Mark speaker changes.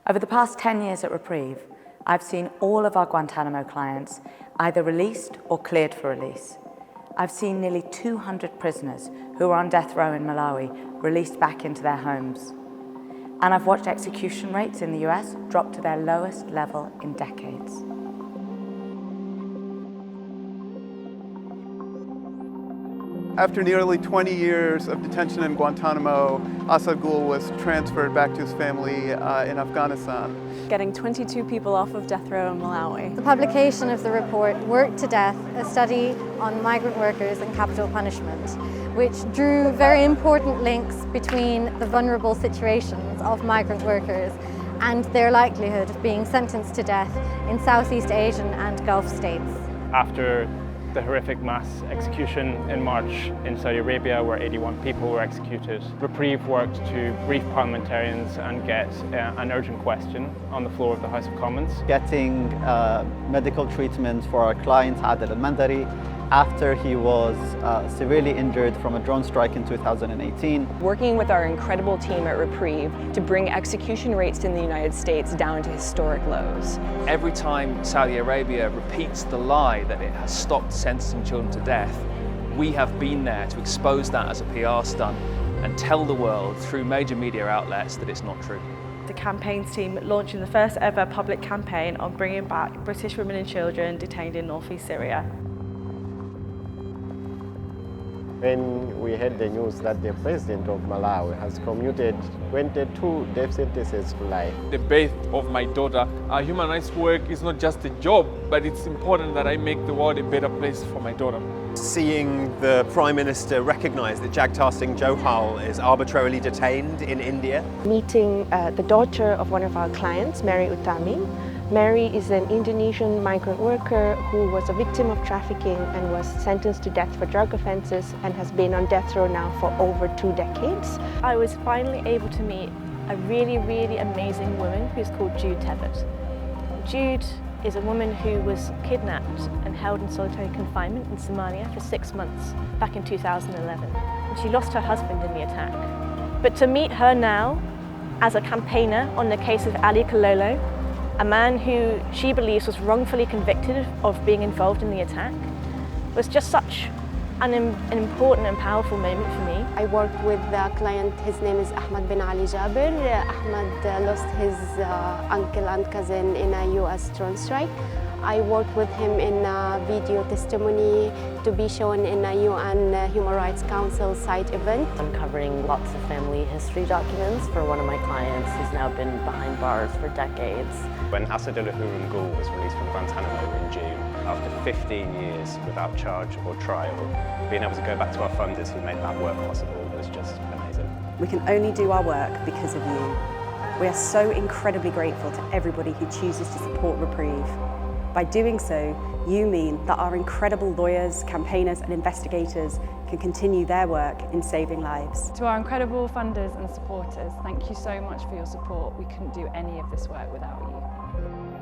Speaker 1: Over the past 10 years at Reprieve, I've seen all of our Guantánamo clients either released or cleared for release. I've seen nearly 200 prisoners who are on death row in Malawi released back into their homes. And I've watched execution rates in the US drop to their lowest level in decades.
Speaker 2: After nearly 20 years of detention in Guantánamo, Asad Gul was transferred back to his family in Afghanistan.
Speaker 3: Getting 22 people off of death row in Malawi.
Speaker 4: The publication of the report, Work to Death, a study on migrant workers and capital punishment, which drew very important links between the vulnerable situations of migrant workers and their likelihood of being sentenced to death in Southeast Asian and Gulf states.
Speaker 5: After the horrific mass execution in March in Saudi Arabia, where 81 people were executed, Reprieve worked to brief parliamentarians and get an urgent question on the floor of the House of Commons.
Speaker 6: Getting medical treatment for our client Adel al-Mandari after he was severely injured from a drone strike in 2018.
Speaker 3: Working with our incredible team at Reprieve to bring execution rates in the United States down to historic lows.
Speaker 7: Every time Saudi Arabia repeats the lie that it has stopped sentencing children to death, we have been there to expose that as a PR stunt and tell the world through major media outlets that it's not true.
Speaker 8: The campaigns team launching the first ever public campaign on bringing back British women and children detained in northeast Syria.
Speaker 9: When we heard the news that the president of Malawi has commuted 22 death sentences to life.
Speaker 10: The birth of my daughter, human rights work is not just a job, but it's important that I make the world a better place for my daughter.
Speaker 11: Seeing the Prime Minister recognise that Jagtar Singh Johal is arbitrarily detained in India.
Speaker 12: Meeting the daughter of one of our clients, Mary Utami. Mary is an Indonesian migrant worker who was a victim of trafficking and was sentenced to death for drug offences and has been on death row now for over 2 decades.
Speaker 8: I was finally able to meet a really amazing woman who's called Jude Tebbett. Jude is a woman who was kidnapped and held in solitary confinement in Somalia for 6 months back in 2011. And she lost her husband in the attack. But to meet her now as a campaigner on the case of Ali Kololo, a man who she believes was wrongfully convicted of being involved in the attack, was just such an important and powerful moment for me.
Speaker 13: I worked with the client, his name is Ahmad bin Ali Jabir. Ahmad lost his uncle and cousin in a US drone strike. I worked with him in a video testimony to be shown in a UN Human Rights Council site event.
Speaker 14: Uncovering lots of family history documents for one of my clients who's now been behind bars for decades.
Speaker 15: When Asad Gul was released from Guantánamo in June, after 15 years without charge or trial, being able to go back to our funders who made that work possible was just amazing.
Speaker 16: We can only do our work because of you. We are so incredibly grateful to everybody who chooses to support Reprieve. By doing so, you mean that our incredible lawyers, campaigners and investigators can continue their work in saving lives.
Speaker 3: To our incredible funders and supporters, thank you so much for your support. We couldn't do any of this work without you.